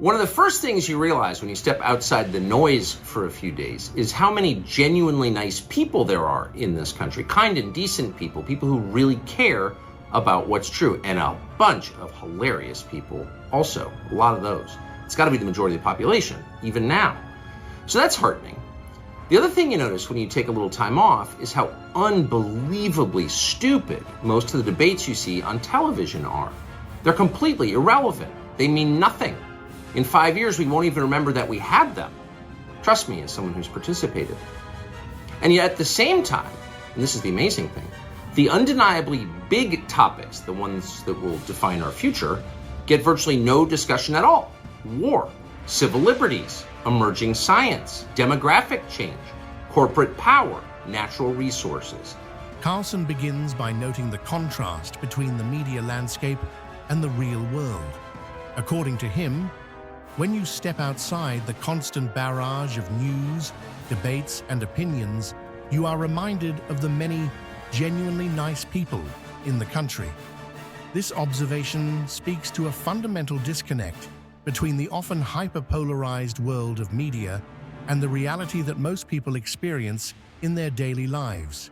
One of the first things you realize when you step outside the noise for a few days is how many genuinely nice people there are in this country. Kind and decent people, people who really care about what's true, and a bunch of hilarious people also, a lot of those. It's got to be the majority of the population, even now. So that's heartening. The other thing you notice when you take a little time off is how unbelievably stupid most of the debates you see on television are. They're completely irrelevant. They mean nothing. In 5 years, we won't even remember that we had them. Trust me, as someone who's participated. And yet at the same time, and this is the amazing thing, the undeniably big topics, the ones that will define our future, get virtually no discussion at all. War, civil liberties, emerging science, demographic change, corporate power, natural resources. Carlson begins by noting the contrast between the media landscape and the real world. According to him, when you step outside the constant barrage of news, debates, and opinions, you are reminded of the many genuinely nice people in the country. This observation speaks to a fundamental disconnect between the often hyperpolarized world of media and the reality that most people experience in their daily lives.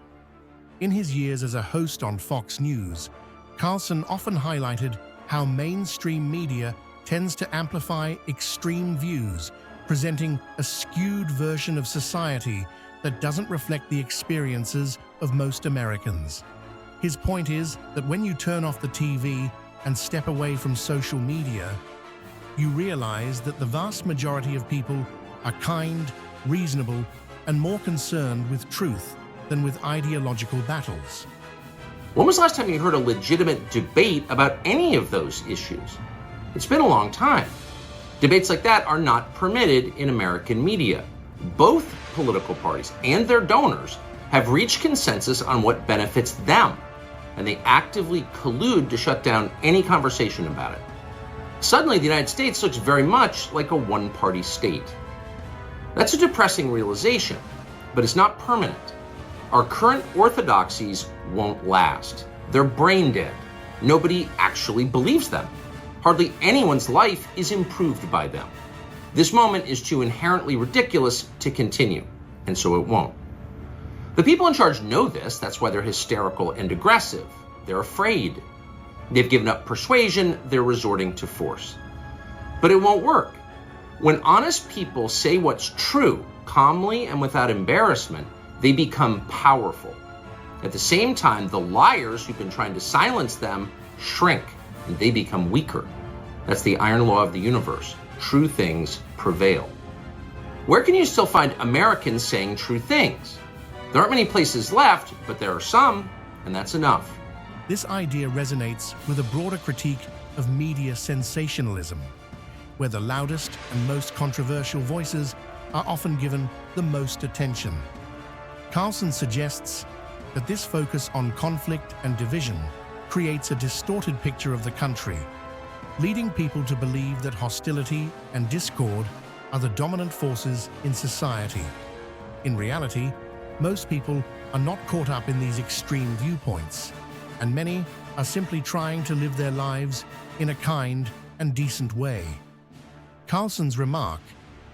In his years as a host on Fox News, Carlson often highlighted how mainstream media tends to amplify extreme views, presenting a skewed version of society that doesn't reflect the experiences of most Americans. His point is that when you turn off the TV and step away from social media, you realize that the vast majority of people are kind, reasonable, and more concerned with truth than with ideological battles. When was the last time you heard a legitimate debate about any of those issues? It's been a long time. Debates like that are not permitted in American media. Both political parties and their donors have reached consensus on what benefits them, and they actively collude to shut down any conversation about it. Suddenly, the United States looks very much like a one-party state. That's a depressing realization, but it's not permanent. Our current orthodoxies won't last. They're brain dead. Nobody actually believes them. Hardly anyone's life is improved by them. This moment is too inherently ridiculous to continue, and so it won't. The people in charge know this. That's why they're hysterical and aggressive. They're afraid. They've given up persuasion. They're resorting to force. But it won't work. When honest people say what's true, calmly and without embarrassment, they become powerful. At the same time, the liars who've been trying to silence them shrink, and they become weaker. That's the iron law of the universe. True things prevail. Where can you still find Americans saying true things? There aren't many places left, but there are some, and that's enough. This idea resonates with a broader critique of media sensationalism, where the loudest and most controversial voices are often given the most attention. Carlson suggests that this focus on conflict and division creates a distorted picture of the country, leading people to believe that hostility and discord are the dominant forces in society. In reality, most people are not caught up in these extreme viewpoints, and many are simply trying to live their lives in a kind and decent way. Carlson's remark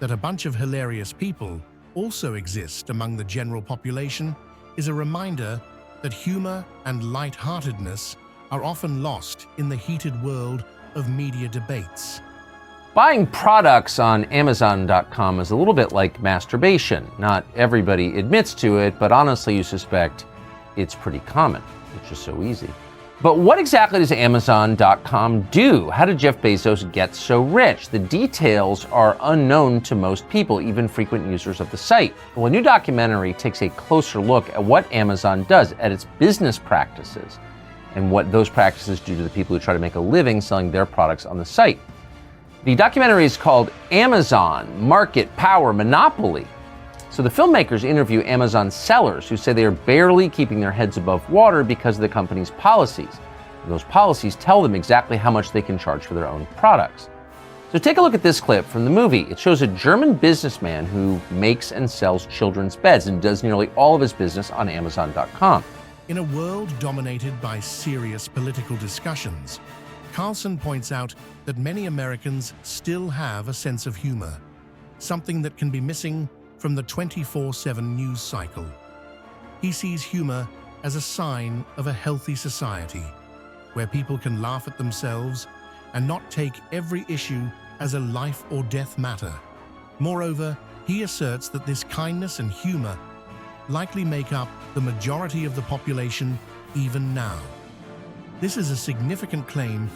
that a bunch of hilarious people also exist among the general population is a reminder that humor and lightheartedness are often lost in the heated world of media debates. Buying products on Amazon.com is a little bit like masturbation. Not everybody admits to it, but honestly, you suspect it's pretty common. It's just so easy. But what exactly does Amazon.com do? How did Jeff Bezos get so rich? The details are unknown to most people, even frequent users of the site. Well, a new documentary takes a closer look at what Amazon does, at its business practices, and what those practices do to the people who try to make a living selling their products on the site. The documentary is called Amazon, Market, Power, Monopoly. So the filmmakers interview Amazon sellers who say they are barely keeping their heads above water because of the company's policies. And those policies tell them exactly how much they can charge for their own products. So take a look at this clip from the movie. It shows a German businessman who makes and sells children's beds and does nearly all of his business on Amazon.com. In a world dominated by serious political discussions, Carlson points out that many Americans still have a sense of humor, something that can be missing from the 24/7 news cycle. He sees humor as a sign of a healthy society, where people can laugh at themselves and not take every issue as a life or death matter. Moreover, he asserts that this kindness and humor likely make up the majority of the population even now. This is a significant claim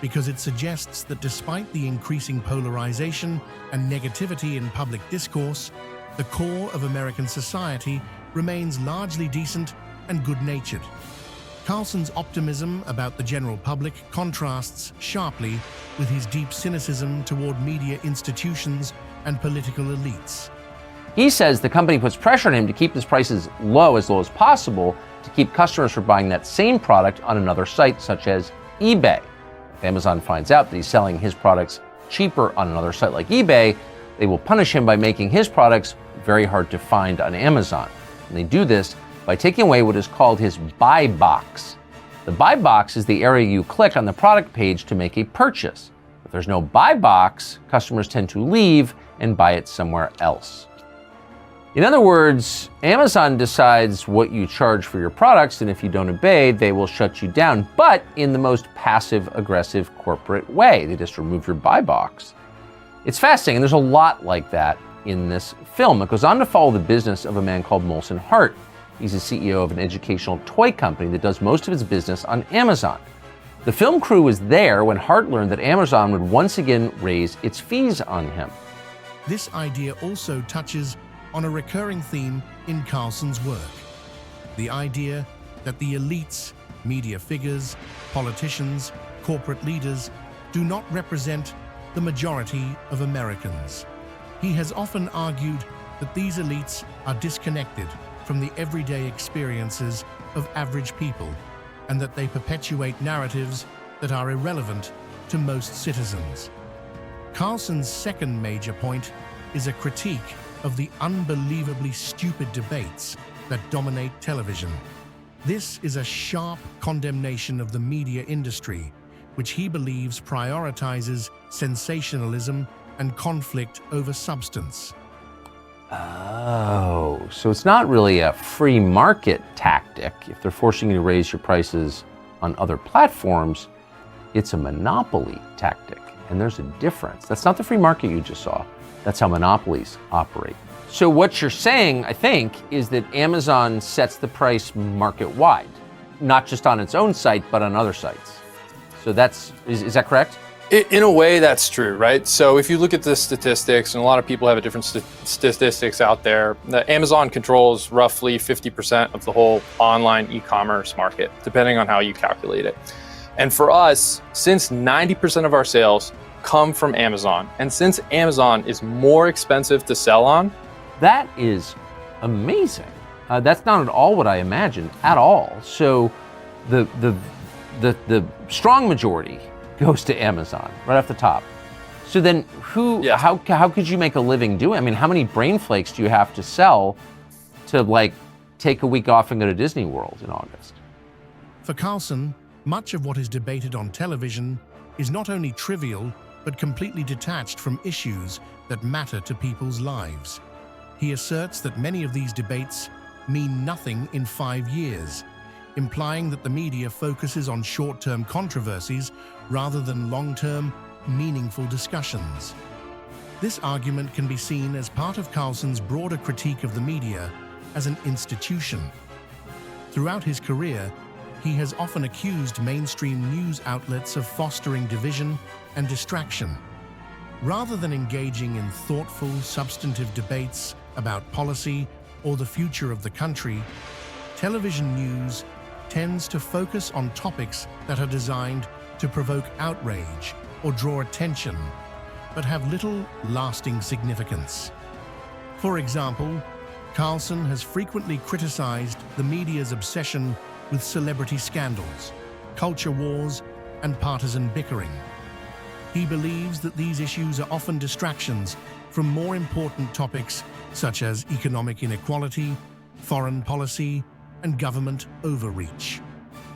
because it suggests that despite the increasing polarization and negativity in public discourse, the core of American society remains largely decent and good-natured. Carlson's optimism about the general public contrasts sharply with his deep cynicism toward media institutions and political elites. He says the company puts pressure on him to keep his prices low as possible to keep customers from buying that same product on another site such as eBay. If Amazon finds out that he's selling his products cheaper on another site like eBay, they will punish him by making his products very hard to find on Amazon. And they do this by taking away what is called his buy box. The buy box is the area you click on the product page to make a purchase. If there's no buy box, customers tend to leave and buy it somewhere else. In other words, Amazon decides what you charge for your products, and if you don't obey, they will shut you down, but in the most passive-aggressive corporate way. They just remove your buy box. It's fascinating, and there's a lot like that in this film. It goes on to follow the business of a man called Molson Hart. He's the CEO of an educational toy company that does most of its business on Amazon. The film crew was there when Hart learned that Amazon would once again raise its fees on him. This idea also touches on a recurring theme in Carlson's work. The idea that the elites, media figures, politicians, corporate leaders do not represent the majority of Americans. He has often argued that these elites are disconnected from the everyday experiences of average people, and that they perpetuate narratives that are irrelevant to most citizens. Carlson's second major point is a critique of the unbelievably stupid debates that dominate television. This is a sharp condemnation of the media industry, which he believes prioritizes sensationalism and conflict over substance. Oh, so it's not really a free market tactic. If they're forcing you to raise your prices on other platforms, it's a monopoly tactic. And there's a difference. That's not the free market you just saw. That's how monopolies operate. So what you're saying, I think, is that Amazon sets the price market-wide, not just on its own site, but on other sites. So is that correct? In a way, that's true, right? So if you look at the statistics, and a lot of people have different statistics out there, Amazon controls roughly 50% of the whole online e-commerce market, depending on how you calculate it. And for us, since 90% of our sales come from Amazon, and since Amazon is more expensive to sell on. That is amazing. That's not at all what I imagined at all. So the strong majority goes to Amazon right off the top. So then how could you make a living doing it? I mean, how many brain flakes do you have to sell to take a week off and go to Disney World in August? For Carlson, much of what is debated on television is not only trivial, but completely detached from issues that matter to people's lives. He asserts that many of these debates mean nothing in 5 years, implying that the media focuses on short-term controversies rather than long-term, meaningful discussions. This argument can be seen as part of Carlson's broader critique of the media as an institution. Throughout his career, he has often accused mainstream news outlets of fostering division and distraction. Rather than engaging in thoughtful, substantive debates about policy or the future of the country, television news tends to focus on topics that are designed to provoke outrage or draw attention, but have little lasting significance. For example, Carlson has frequently criticized the media's obsession with celebrity scandals, culture wars, and partisan bickering. He believes that these issues are often distractions from more important topics such as economic inequality, foreign policy, and government overreach.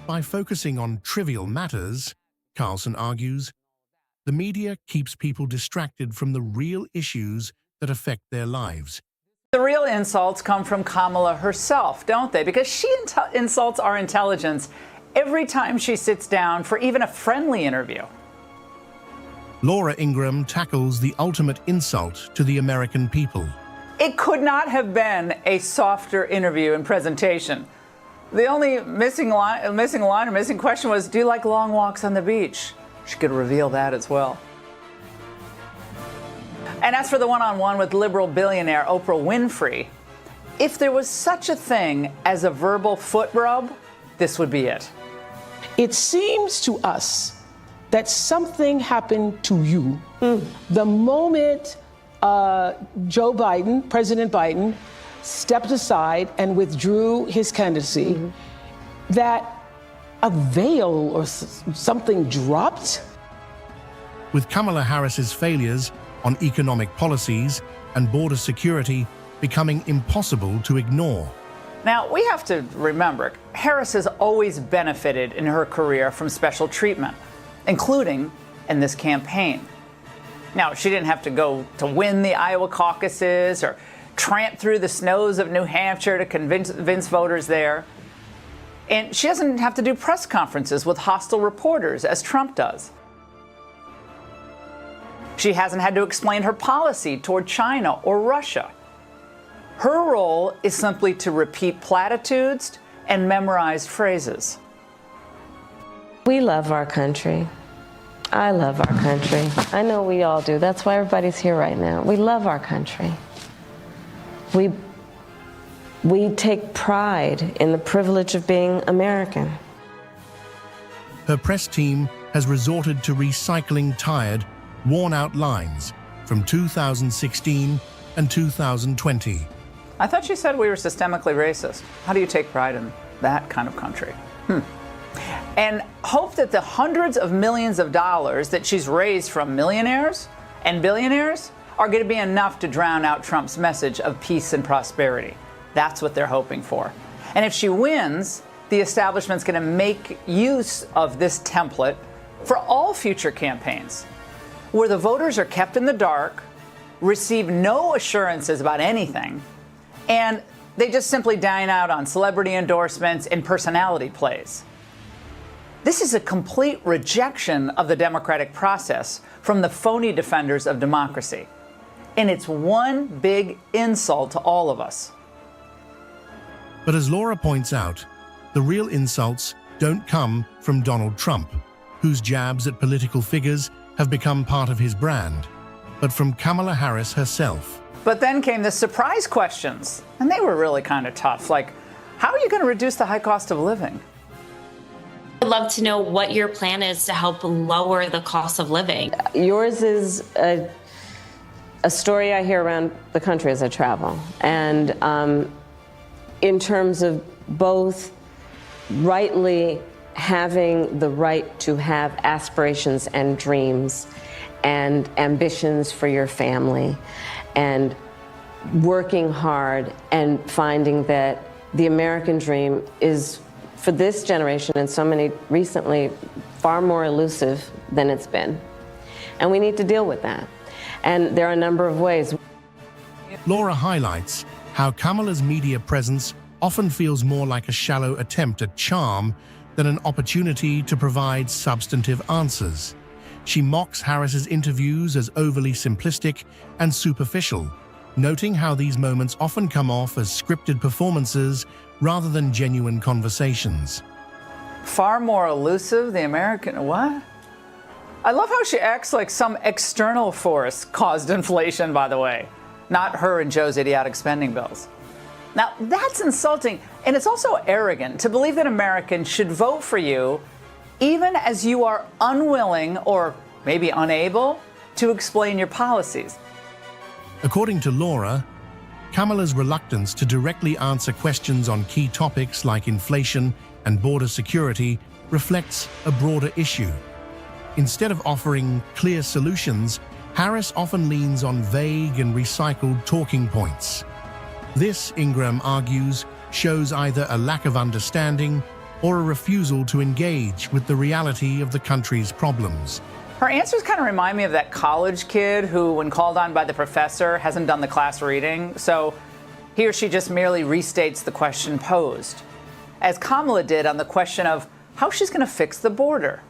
By focusing on trivial matters, Carlson argues, the media keeps people distracted from the real issues that affect their lives. The real insults come from Kamala herself, don't they? Because she insults our intelligence every time she sits down for even a friendly interview. Laura Ingraham tackles the ultimate insult to the American people. It could not have been a softer interview and presentation. The only missing line or missing question was, do you like long walks on the beach? She could reveal that as well. And as for the one-on-one with liberal billionaire Oprah Winfrey, if there was such a thing as a verbal foot rub, this would be it. It seems to us that something happened to you the moment President Biden, stepped aside and withdrew his candidacy, that a veil or something dropped. With Kamala Harris's failures on economic policies and border security becoming impossible to ignore. Now, we have to remember, Harris has always benefited in her career from special treatment, including in this campaign. Now, she didn't have to go to win the Iowa caucuses or tramp through the snows of New Hampshire to convince voters there. And she doesn't have to do press conferences with hostile reporters, as Trump does. She hasn't had to explain her policy toward China or Russia. Her role is simply to repeat platitudes and memorize phrases. We love our country. I love our country. I know we all do. That's why everybody's here right now. We love our country. We take pride in the privilege of being American. Her press team has resorted to recycling tired, worn-out lines from 2016 and 2020. I thought she said we were systemically racist. How do you take pride in that kind of country? And hope that the hundreds of millions of dollars that she's raised from millionaires and billionaires are going to be enough to drown out Trump's message of peace and prosperity. That's what they're hoping for. And if she wins, the establishment's going to make use of this template for all future campaigns, where the voters are kept in the dark, receive no assurances about anything, and they just simply dine out on celebrity endorsements and personality plays. This is a complete rejection of the democratic process from the phony defenders of democracy. And it's one big insult to all of us. But as Laura points out, the real insults don't come from Donald Trump, whose jabs at political figures have become part of his brand, but from Kamala Harris herself. But then came the surprise questions, and they were really kind of tough. Like, how are you going to reduce the high cost of living? I'd love to know what your plan is to help lower the cost of living. Yours is a story I hear around the country as I travel. And in terms of both rightly having the right to have aspirations and dreams and ambitions for your family, and working hard and finding that the American dream is, for this generation and so many recently, far more elusive than it's been. And we need to deal with that. And there are a number of ways. Laura highlights how Kamala's media presence often feels more like a shallow attempt at charm than an opportunity to provide substantive answers. She mocks Harris's interviews as overly simplistic and superficial, noting how these moments often come off as scripted performances rather than genuine conversations. Far more elusive, the American, what? I love how she acts like some external force caused inflation, by the way, not her and Joe's idiotic spending bills. Now, that's insulting, and it's also arrogant to believe that Americans should vote for you even as you are unwilling or maybe unable to explain your policies. According to Laura, Kamala's reluctance to directly answer questions on key topics like inflation and border security reflects a broader issue. Instead of offering clear solutions, Harris often leans on vague and recycled talking points. This, Ingraham argues, shows either a lack of understanding or a refusal to engage with the reality of the country's problems. Her answers kind of remind me of that college kid who, when called on by the professor, hasn't done the class reading, so he or she just merely restates the question posed, as Kamala did on the question of how she's going to fix the border.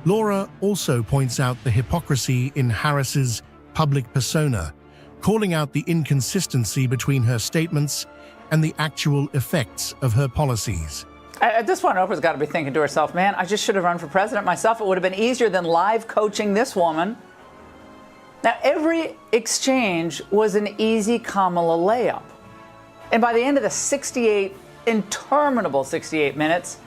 Laura also points out the hypocrisy in Harris's public persona, calling out the inconsistency between her statements and the actual effects of her policies. At this point, Oprah's got to be thinking to herself, man, I just should have run for president myself. It would have been easier than live coaching this woman. Now, every exchange was an easy Kamala layup. And by the end of the interminable 68 minutes,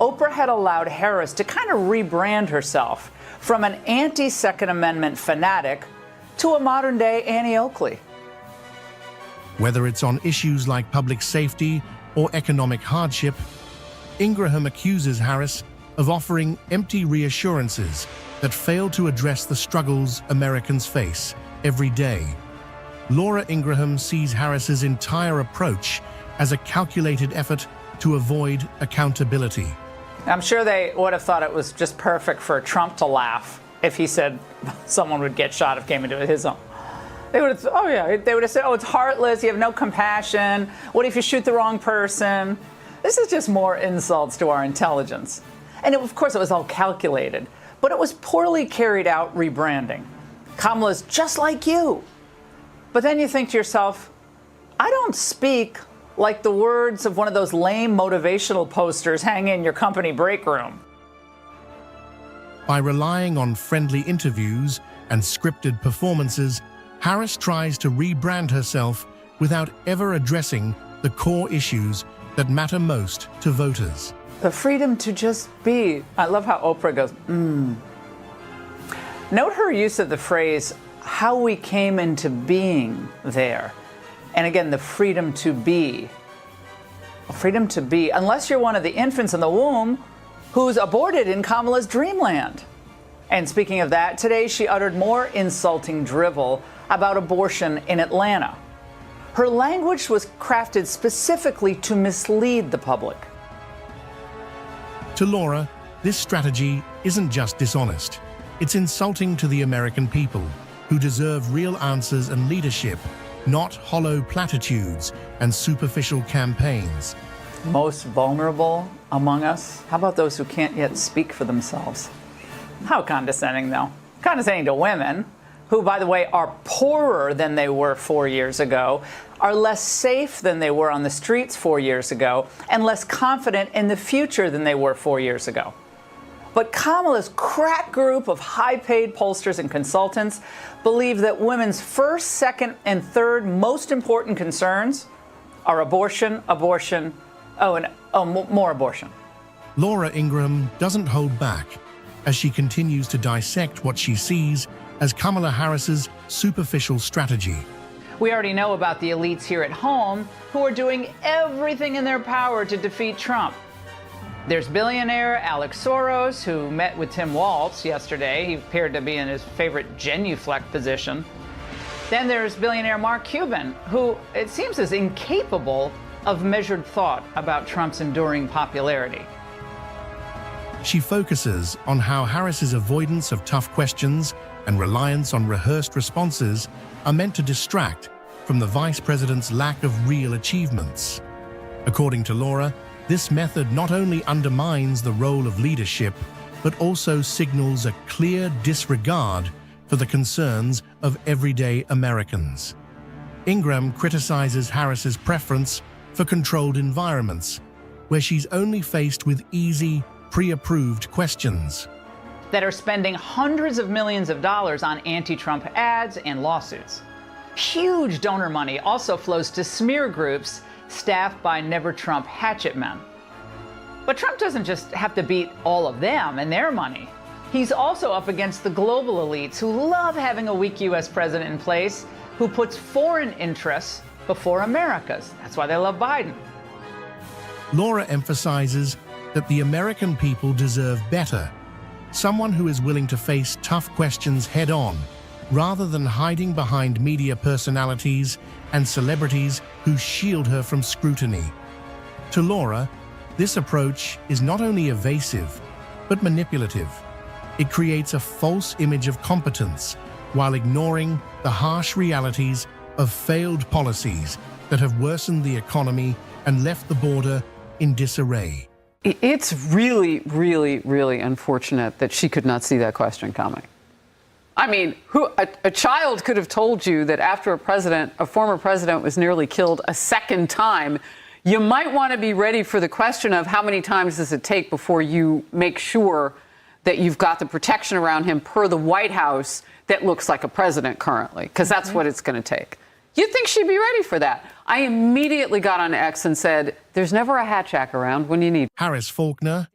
Oprah had allowed Harris to kind of rebrand herself from an anti-Second Amendment fanatic to a modern-day Annie Oakley. Whether it's on issues like public safety or economic hardship, Ingraham accuses Harris of offering empty reassurances that fail to address the struggles Americans face every day. Laura Ingraham sees Harris's entire approach as a calculated effort to avoid accountability. I'm sure they would have thought it was just perfect for Trump to laugh if he said someone would get shot if it came into his own. They would have, they would have said, oh, it's heartless, you have no compassion. What if you shoot the wrong person? This is just more insults to our intelligence. And of course, it was all calculated, but it was poorly carried out rebranding. Kamala's just like you. But then you think to yourself, I don't speak like the words of one of those lame motivational posters hanging in your company break room. By relying on friendly interviews and scripted performances, Harris tries to rebrand herself without ever addressing the core issues that matter most to voters. The freedom to just be. I love how Oprah goes, Note her use of the phrase, how we came into being there. And again, the freedom to be. Freedom to be, unless you're one of the infants in the womb who's aborted in Kamala's dreamland. And speaking of that, today she uttered more insulting drivel about abortion in Atlanta. Her language was crafted specifically to mislead the public. To Laura, this strategy isn't just dishonest. It's insulting to the American people, who deserve real answers and leadership, not hollow platitudes and superficial campaigns. Most vulnerable among us? How about those who can't yet speak for themselves? How condescending, though. Condescending to women, who, by the way, are poorer than they were 4 years ago, are less safe than they were on the streets 4 years ago, and less confident in the future than they were 4 years ago. But Kamala's crack group of high-paid pollsters and consultants believe that women's first, second, and third most important concerns are abortion, more abortion. Laura Ingraham doesn't hold back as she continues to dissect what she sees as Kamala Harris's superficial strategy. We already know about the elites here at home who are doing everything in their power to defeat Trump. There's billionaire Alex Soros, who met with Tim Walz yesterday. He appeared to be in his favorite genuflect position. Then there's billionaire Mark Cuban, who it seems is incapable of measured thought about Trump's enduring popularity. She focuses on how Harris's avoidance of tough questions and reliance on rehearsed responses are meant to distract from the vice president's lack of real achievements. According to Laura, this method not only undermines the role of leadership, but also signals a clear disregard for the concerns of everyday Americans. Ingraham criticizes Harris's preference for controlled environments, where she's only faced with easy, pre-approved questions. That are spending hundreds of millions of dollars on anti-Trump ads and lawsuits. Huge donor money also flows to smear groups staffed by Never Trump hatchet men. But Trump doesn't just have to beat all of them and their money. He's also up against the global elites who love having a weak U.S. president in place who puts foreign interests before America's. That's why they love Biden. Laura emphasizes that the American people deserve better, someone who is willing to face tough questions head-on, rather than hiding behind media personalities and celebrities who shield her from scrutiny. To Laura, This approach is not only evasive, but manipulative. It creates a false image of competence while ignoring the harsh realities of failed policies that have worsened the economy and left the border in disarray. It's really, really, really unfortunate that she could not see that question coming. I mean, a child could have told you that after a former president was nearly killed a second time, you might want to be ready for the question of how many times does it take before you make sure that you've got the protection around him per the White House that looks like a president currently, because that's what it's going to take. You'd think she'd be ready for that. I immediately got on X and said, there's never a hatchack around when you need. Harris Faulkner,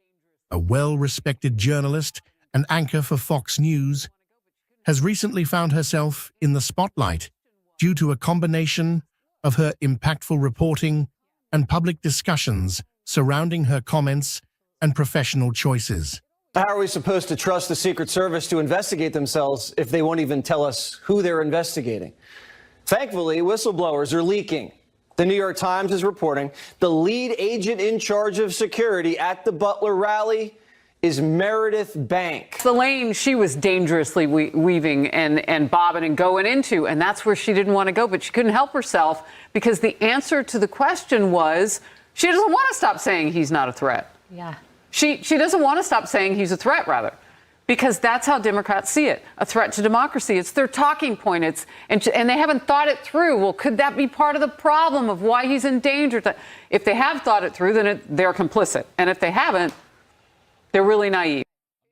a well-respected journalist and anchor for Fox News, has recently found herself in the spotlight due to a combination of her impactful reporting and public discussions surrounding her comments and professional choices. How are we supposed to trust the Secret Service to investigate themselves if they won't even tell us who they're investigating? Thankfully, whistleblowers are leaking. The New York Times is reporting the lead agent in charge of security at the Butler rally is Meredith Bank. The lane she was dangerously weaving and bobbing and going into, and that's where she didn't want to go, but she couldn't help herself because the answer to the question was she doesn't want to stop saying he's not a threat. Yeah. She doesn't want to stop saying he's a threat, rather, because that's how Democrats see it, a threat to democracy. It's their talking point. And they haven't thought it through. Well, could that be part of the problem of why he's in danger? If they have thought it through, then they're complicit. And if they haven't, they're really naive.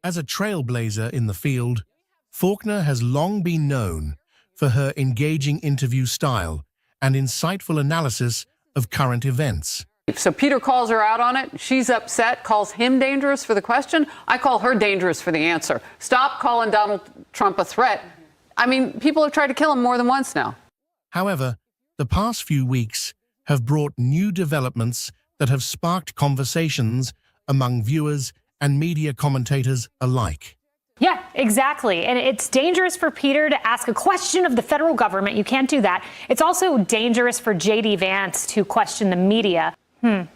As a trailblazer in the field, Faulkner has long been known for her engaging interview style and insightful analysis of current events. So Peter calls her out on it. She's upset, calls him dangerous for the question. I call her dangerous for the answer. Stop calling Donald Trump a threat. I mean, people have tried to kill him more than once now. However, the past few weeks have brought new developments that have sparked conversations among viewers and media commentators alike. Yeah, exactly. And it's dangerous for Peter to ask a question of the federal government. You can't do that. It's also dangerous for J.D. Vance to question the media.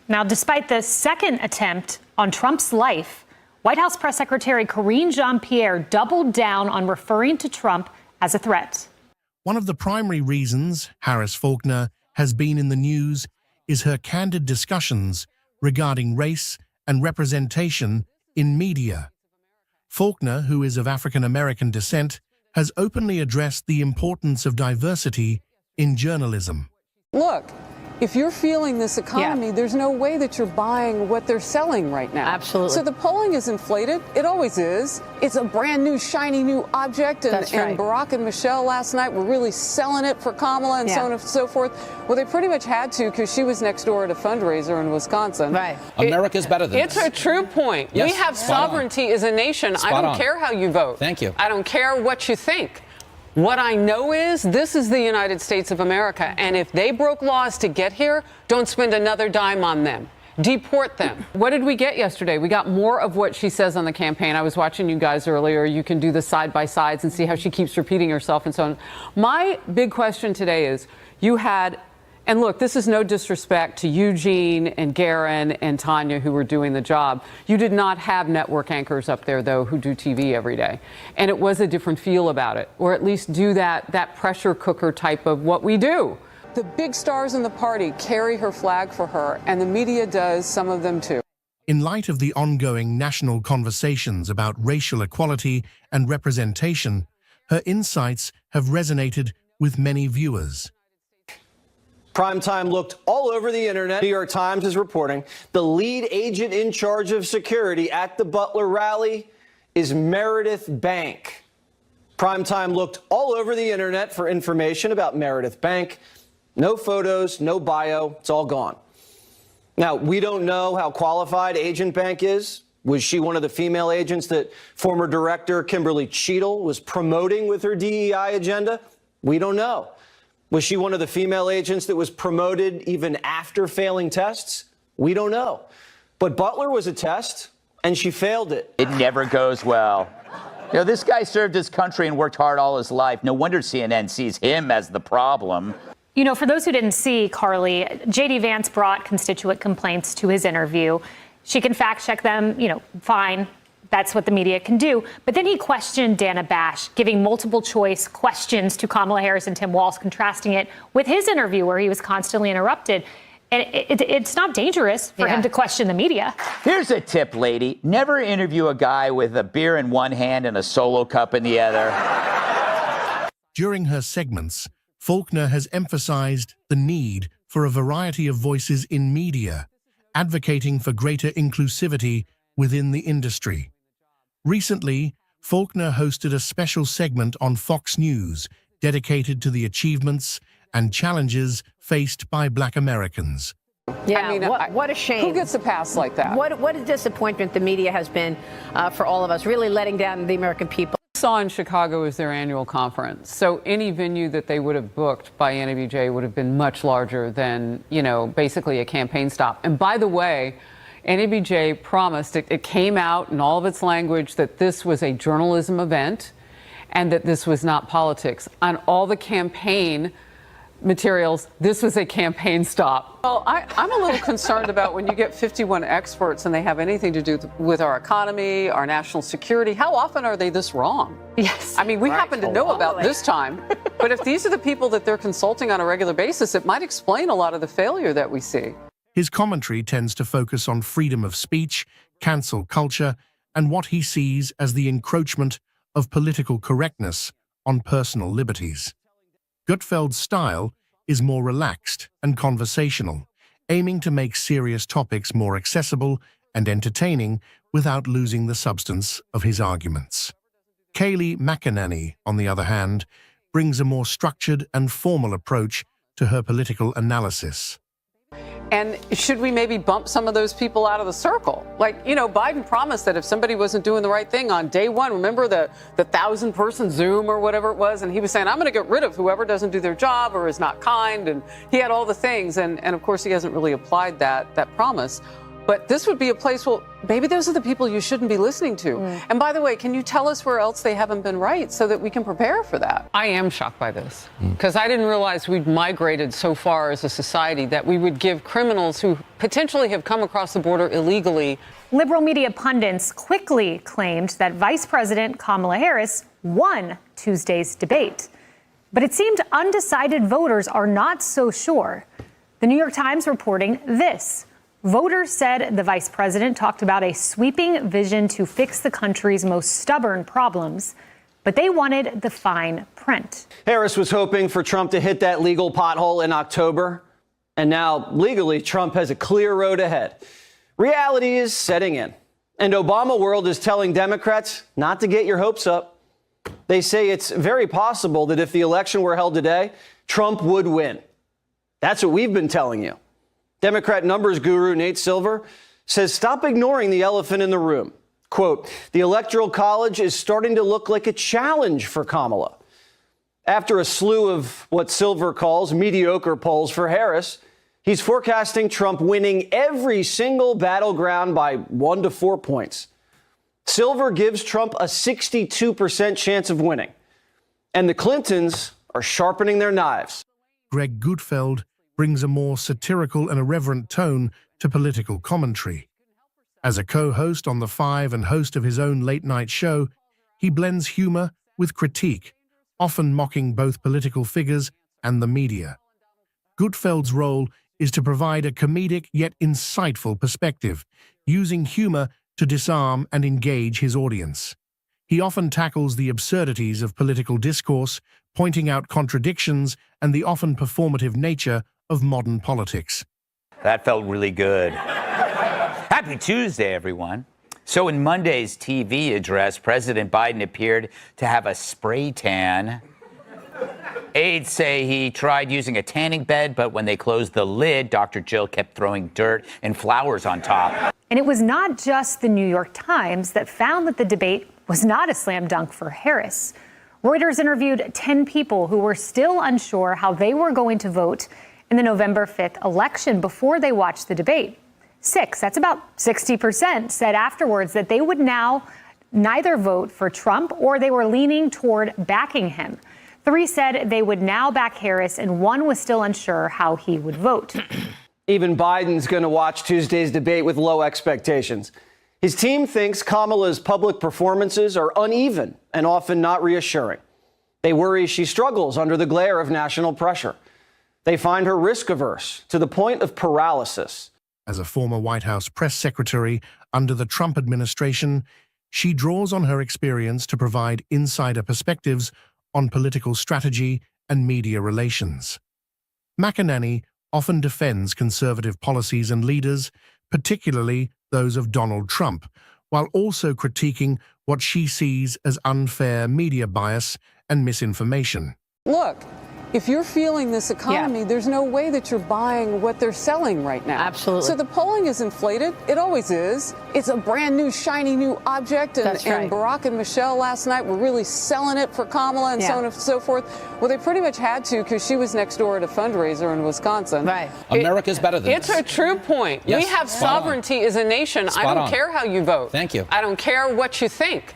Now, despite the second attempt on Trump's life, White House Press Secretary Karine Jean-Pierre doubled down on referring to Trump as a threat. One of the primary reasons Harris Faulkner has been in the news is her candid discussions regarding race and representation in media. Faulkner, who is of African-American descent, has openly addressed the importance of diversity in journalism. Look, if you're feeling this economy, there's no way that you're buying what they're selling right now. Absolutely. So the polling is inflated. It always is. It's a brand new, shiny new object. And, That's right. and Barack and Michelle last night were really selling it for Kamala and so on and so forth. Well, they pretty much had to because she was next door at a fundraiser in Wisconsin. Right. America's better than this. It's a true point. Yes, we have spot sovereignty as a nation. I don't care how you vote. Thank you. I don't care what you think. What I know is this is the United States of America, and if they broke laws to get here, don't spend another dime on them. Deport them. What did we get yesterday? We got more of what she says on the campaign. I was watching you guys earlier. You can do the side-by-sides and see how she keeps repeating herself and so on. My big question today is, you had, and look, this is no disrespect to Eugene and Garen and Tanya who were doing the job. You did not have network anchors up there, though, who do TV every day. And it was a different feel about it, or at least do that pressure cooker type of what we do. The big stars in the party carry her flag for her, and the media does, some of them too. In light of the ongoing national conversations about racial equality and representation, her insights have resonated with many viewers. Primetime looked all over the internet. New York Times is reporting the lead agent in charge of security at the Butler rally is Meredith Bank. Primetime looked all over the internet for information about Meredith Bank. No photos, no bio, it's all gone. Now, we don't know how qualified Agent Bank is. Was she one of the female agents that former director Kimberly Cheadle was promoting with her DEI agenda? We don't know. Was she one of the female agents that was promoted even after failing tests? We don't know. But Butler was a test, and she failed it. It never goes well. You know, this guy served his country and worked hard all his life. No wonder CNN sees him as the problem. You know, for those who didn't see, Carly, J.D. Vance brought constituent complaints to his interview. She can fact check them, fine. That's what the media can do. But then he questioned Dana Bash, giving multiple choice questions to Kamala Harris and Tim Walz, contrasting it with his interview where he was constantly interrupted. And it's not dangerous for him to question the media. Here's a tip, lady. Never interview a guy with a beer in one hand and a Solo cup in the other. During her segments, Faulkner has emphasized the need for a variety of voices in media, advocating for greater inclusivity within the industry. Recently, Faulkner hosted a special segment on Fox News dedicated to the achievements and challenges faced by Black Americans. Yeah, I mean, what a shame. Who gets a pass like that? What a disappointment the media has been for all of us, really letting down the American people. Saw in Chicago is their annual conference. So any venue that they would have booked by NABJ would have been much larger than, basically a campaign stop. And by the way, NABJ promised, it came out in all of its language, that this was a journalism event and that this was not politics. On all the campaign materials, this was a campaign stop. Well, I'm a little concerned about when you get 51 experts and they have anything to do with our economy, our national security. How often are they this wrong? Yes. I mean, we happen to know about this time, but if these are the people that they're consulting on a regular basis, it might explain a lot of the failure that we see. His commentary tends to focus on freedom of speech, cancel culture, and what he sees as the encroachment of political correctness on personal liberties. Gutfeld's style is more relaxed and conversational, aiming to make serious topics more accessible and entertaining without losing the substance of his arguments. Kayleigh McEnany, on the other hand, brings a more structured and formal approach to her political analysis. And should we maybe bump some of those people out of the circle? Like, Biden promised that if somebody wasn't doing the right thing on day one, remember the 1,000-person Zoom or whatever it was, and he was saying, I'm going to get rid of whoever doesn't do their job or is not kind, and he had all the things, and of course he hasn't really applied that promise. But this would be a place, well, maybe those are the people you shouldn't be listening to. And by the way, can you tell us where else they haven't been right so that we can prepare for that? I am shocked by this because I didn't realize we'd migrated so far as a society that we would give criminals who potentially have come across the border illegally. Liberal media pundits quickly claimed that Vice President Kamala Harris won Tuesday's debate. But it seemed undecided voters are not so sure. The New York Times reporting this. Voters said the vice president talked about a sweeping vision to fix the country's most stubborn problems, but they wanted the fine print. Harris was hoping for Trump to hit that legal pothole in October, and now legally Trump has a clear road ahead. Reality is setting in, and Obama world is telling Democrats not to get your hopes up. They say it's very possible that if the election were held today, Trump would win. That's what we've been telling you. Democrat numbers guru Nate Silver says stop ignoring the elephant in the room. Quote, the Electoral College is starting to look like a challenge for Kamala. After a slew of what Silver calls mediocre polls for Harris, he's forecasting Trump winning every single battleground by 1 to 4 points. Silver gives Trump a 62% chance of winning. And the Clintons are sharpening their knives. Greg Gutfeld brings a more satirical and irreverent tone to political commentary. As a co-host on The Five and host of his own late-night show, he blends humor with critique, often mocking both political figures and the media. Gutfeld's role is to provide a comedic yet insightful perspective, using humor to disarm and engage his audience. He often tackles the absurdities of political discourse, pointing out contradictions and the often performative nature of modern politics. That felt really good. Happy Tuesday, everyone. So in Monday's TV address, President Biden appeared to have a spray tan. Aides say he tried using a tanning bed, but when they closed the lid, Dr. Jill kept throwing dirt and flowers on top. And it was not just the New York Times that found that the debate was not a slam dunk for Harris. Reuters interviewed 10 people who were still unsure how they were going to vote in the November 5th election before they watched the debate. 6, that's about 60%, said afterwards that they would now neither vote for Trump or they were leaning toward backing him. 3 said they would now back Harris, and 1 was still unsure how he would vote. Even Biden's going to watch Tuesday's debate with low expectations. His team thinks Kamala's public performances are uneven and often not reassuring. They worry she struggles under the glare of national pressure. They find her risk-averse to the point of paralysis. As a former White House press secretary under the Trump administration, she draws on her experience to provide insider perspectives on political strategy and media relations. McEnany often defends conservative policies and leaders, particularly those of Donald Trump, while also critiquing what she sees as unfair media bias and misinformation. Look, if you're feeling this economy, there's no way that you're buying what they're selling right now. Absolutely. So the polling is inflated. It always is. It's a brand new, shiny new object. And, That's right. and Barack and Michelle last night were really selling it for Kamala and so on and so forth. Well, they pretty much had to because she was next door at a fundraiser in Wisconsin. Right. America's better than It's this. a true point. Yes, we have spot sovereignty as a nation. I don't care how you vote. Thank you. I don't care what you think.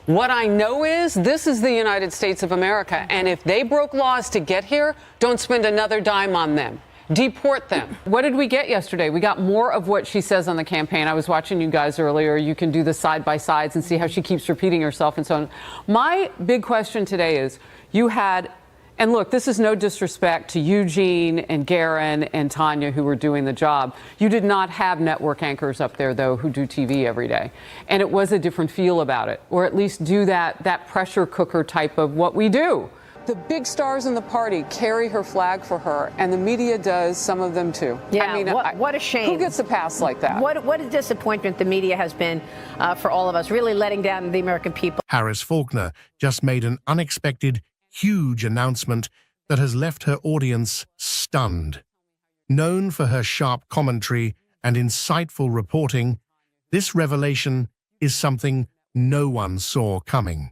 What I know is this is the United States of America, and if they broke laws to get here, don't spend another dime on them. Deport them. What did we get yesterday? We got more of what she says on the campaign. I was watching you guys earlier. You can do the side-by-sides and see how she keeps repeating herself and so on. My big question today is, you had, and look, this is no disrespect to Eugene and Garen and Tanya who were doing the job. You did not have network anchors up there, though, who do TV every day. And it was a different feel about it, or at least do that pressure cooker type of what we do. The big stars in the party carry her flag for her, and the media does, some of them too. Yeah, I mean, what a shame. Who gets a pass like that? What a disappointment the media has been for all of us, really letting down the American people. Harris Faulkner just made an unexpected, huge announcement that has left her audience stunned. Known for her sharp commentary and insightful reporting, this revelation is something no one saw coming.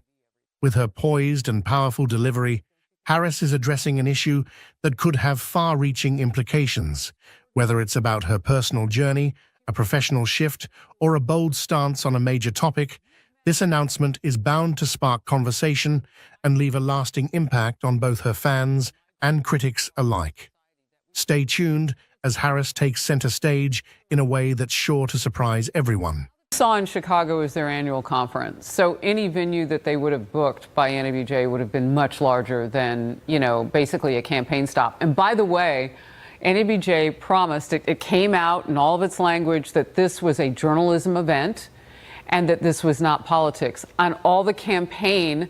With her poised and powerful delivery, Harris is addressing an issue that could have far-reaching implications, whether it's about her personal journey, a professional shift, or a bold stance on a major topic. This announcement is bound to spark conversation and leave a lasting impact on both her fans and critics alike. Stay tuned as Harris takes center stage in a way that's sure to surprise everyone. Saw in Chicago is their annual conference, so any venue that they would have booked by NABJ would have been much larger than, basically a campaign stop. And by the way, NABJ promised, it came out in all of its language, that this was a journalism event and that this was not politics. On all the campaign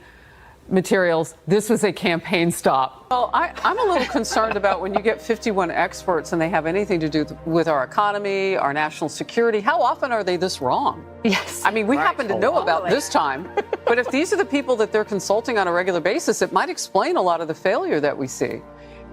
materials, this was a campaign stop. Well, I'm a little concerned about when you get 51 experts and they have anything to do with our economy, our national security. How often are they this wrong? Yes. I mean, we happen to know about this time, but if these are the people that they're consulting on a regular basis, it might explain a lot of the failure that we see.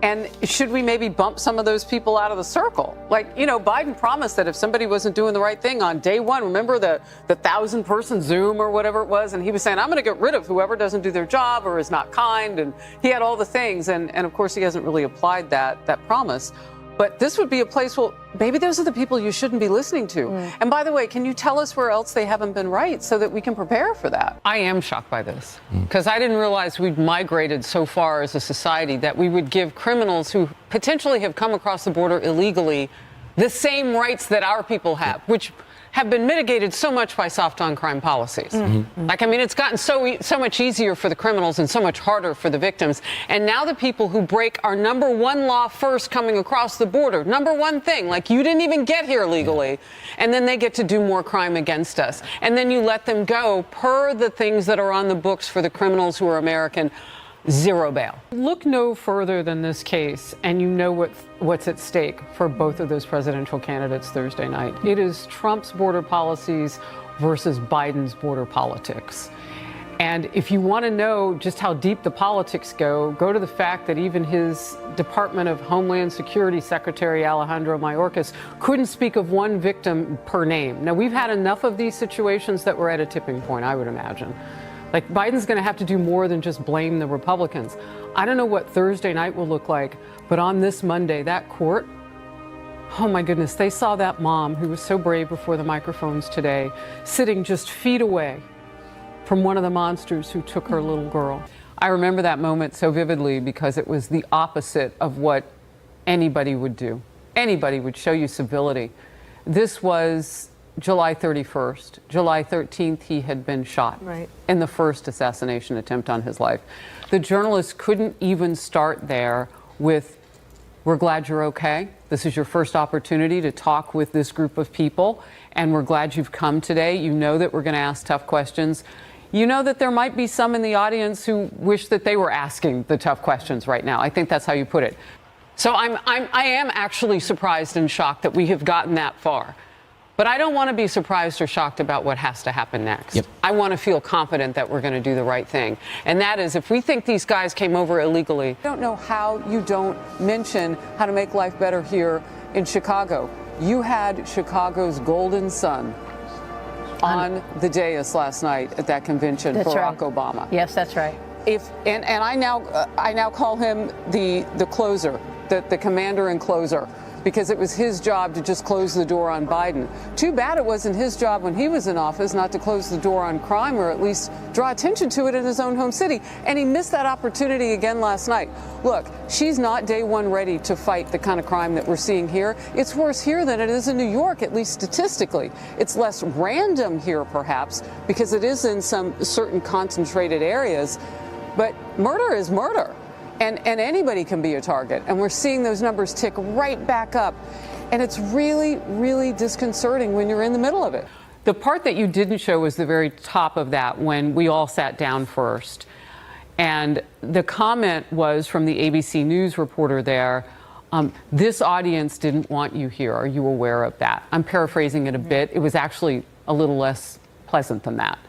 And should we maybe bump some of those people out of the circle? Like, Biden promised that if somebody wasn't doing the right thing on day one, remember the 1,000-person Zoom or whatever it was? And he was saying, I'm going to get rid of whoever doesn't do their job or is not kind. And he had all the things. And of course, he hasn't really applied that promise. But this would be a place, well, maybe those are the people you shouldn't be listening to. And by the way, can you tell us where else they haven't been right so that we can prepare for that? I am shocked by this because I didn't realize we'd migrated so far as a society that we would give criminals who potentially have come across the border illegally the same rights that our people have, which have been mitigated so much by soft on crime policies. Like, I mean, it's gotten so much easier for the criminals and so much harder for the victims. And now the people who break our number one law first coming across the border, number one thing, like you didn't even get here legally, and then they get to do more crime against us. And then you let them go per the things that are on the books for the criminals who are American. Zero bail. Look no further than this case, and you know what's at stake for both of those presidential candidates Thursday night. It is Trump's border policies versus Biden's border politics. And if you want to know just how deep the politics go to the fact that even his Department of Homeland Security Secretary Alejandro Mayorkas couldn't speak of one victim per name. Now, we've had enough of these situations that we're at a tipping point, I would imagine. Like, Biden's going to have to do more than just blame the Republicans. I don't know what Thursday night will look like, but on this Monday, that court, oh my goodness, they saw that mom who was so brave before the microphones today, sitting just feet away from one of the monsters who took her little girl. I remember that moment so vividly because it was the opposite of what anybody would do. anybody would show you civility. This was July 31st. July 13th, he had been shot in the first assassination attempt on his life. The journalist couldn't even start there with, "We're glad you're okay. This is your first opportunity to talk with this group of people, and we're glad you've come today. You know that we're going to ask tough questions. You know that there might be some in the audience who wish that they were asking the tough questions right now." I think that's how you put it. So I am actually surprised and shocked that we have gotten that far. But I don't want to be surprised or shocked about what has to happen next. Yep. I want to feel confident that we're going to do the right thing. And that is, if we think these guys came over illegally, I don't know how you don't mention how to make life better here in Chicago. You had Chicago's golden son on the dais last night at that convention, Barack Obama. Yes, that's right. And I now call him the closer, the commander and closer, because it was his job to just close the door on Biden. Too bad it wasn't his job when he was in office not to close the door on crime, or at least draw attention to it in his own home city. And he missed that opportunity again last night. Look, she's not day one ready to fight the kind of crime that we're seeing here. It's worse here than it is in New York, at least statistically. It's less random here, perhaps, because it is in some certain concentrated areas. But murder is murder. And anybody can be a target. And we're seeing those numbers tick right back up. And it's really, really disconcerting when you're in the middle of it. The part that you didn't show was the very top of that, when we all sat down first. And the comment was from the ABC News reporter there, "This audience didn't want you here. Are you aware of that?" I'm paraphrasing it a bit. It was actually a little less pleasant than that.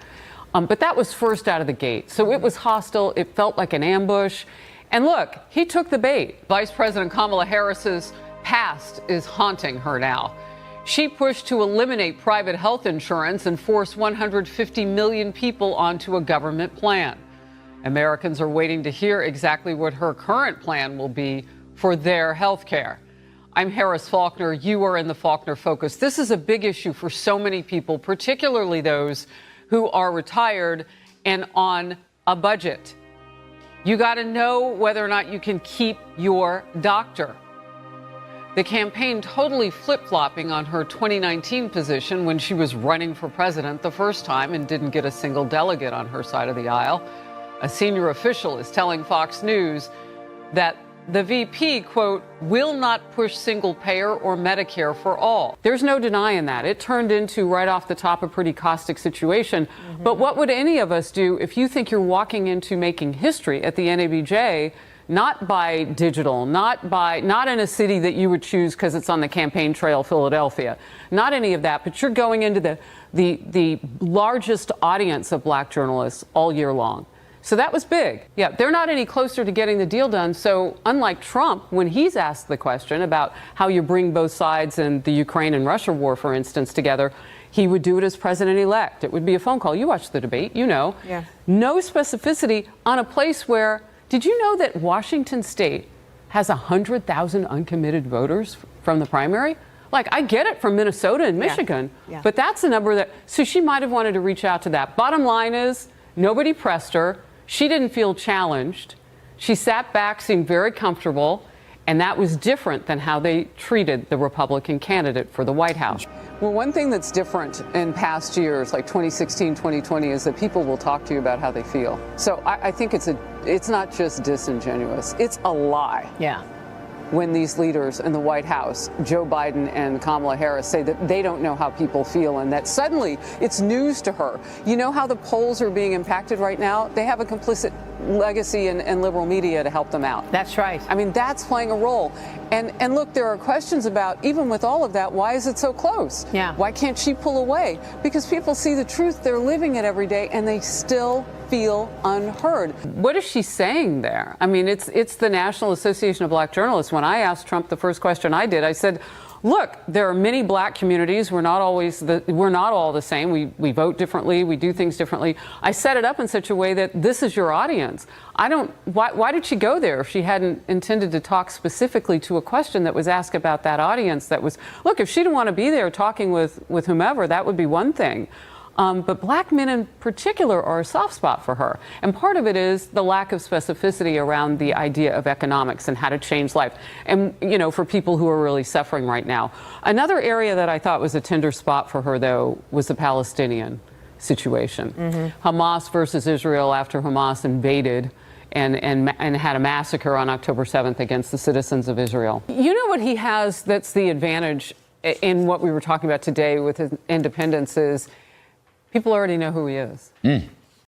But that was first out of the gate. So it was hostile. It felt like an ambush. And look, he took the bait. Vice President Kamala Harris's past is haunting her now. She pushed to eliminate private health insurance and force 150 million people onto a government plan. Americans are waiting to hear exactly what her current plan will be for their health care. I'm Harris Faulkner. You are in the Faulkner Focus. This is a big issue for so many people, particularly those who are retired and on a budget. You got to know whether or not you can keep your doctor. The campaign totally flip-flopping on her 2019 position when she was running for president the first time and didn't get a single delegate on her side of the aisle. A senior official is telling Fox News that the VP, quote, "will not push single payer or Medicare for all." There's no denying that. It turned into, right off the top, a pretty caustic situation. But what would any of us do if you think you're walking into making history at the NABJ, not by digital, not in a city that you would choose because it's on the campaign trail, Philadelphia, not any of that, but you're going into the largest audience of black journalists all year long. So that was big. Yeah, they're not any closer to getting the deal done. So unlike Trump, when he's asked the question about how you bring both sides in the Ukraine and Russia war, for instance, together, he would do it as president-elect. It would be a phone call. You watched the debate, you know. Yeah. No specificity on a place where, did you know that Washington State has 100,000 uncommitted voters from the primary? Like, I get it from Minnesota and Michigan, but that's the number that, so she might have wanted to reach out to that. Bottom line is, nobody pressed her. She didn't feel challenged. She sat back, seemed very comfortable, and that was different than how they treated the Republican candidate for the White House. Well, one thing that's different in past years, like 2016, 2020, is that people will talk to you about how they feel. So I think it's not just disingenuous, it's a lie. Yeah. When these leaders in the White House, Joe Biden and Kamala Harris, say that they don't know how people feel and that suddenly it's news to her. You know how the polls are being impacted right now? They have a complicit legacy and liberal media to help them out. That's right. I mean, that's playing a role. And look, there are questions about, even with all of that, why is it so close? Yeah. Why can't she pull away? Because people see the truth, they're living it every day, and they still feel unheard. What is she saying there? I mean, it's the National Association of Black Journalists. When I asked Trump the first question I did, I said, look, there are many black communities. We're not all the same. We vote differently. We do things differently. I set it up in such a way that this is your audience. Why did she go there if she hadn't intended to talk specifically to a question that was asked about that audience? That was, look, if she didn't want to be there talking with whomever, that would be one thing. But black men in particular are a soft spot for her. And part of it is the lack of specificity around the idea of economics and how to change life. And, you know, for people who are really suffering right now. Another area that I thought was a tender spot for her, though, was the Palestinian situation. Hamas versus Israel after Hamas invaded and had a massacre on October 7th against the citizens of Israel. You know what he has that's the advantage in what we were talking about today with his independence is people already know who he is.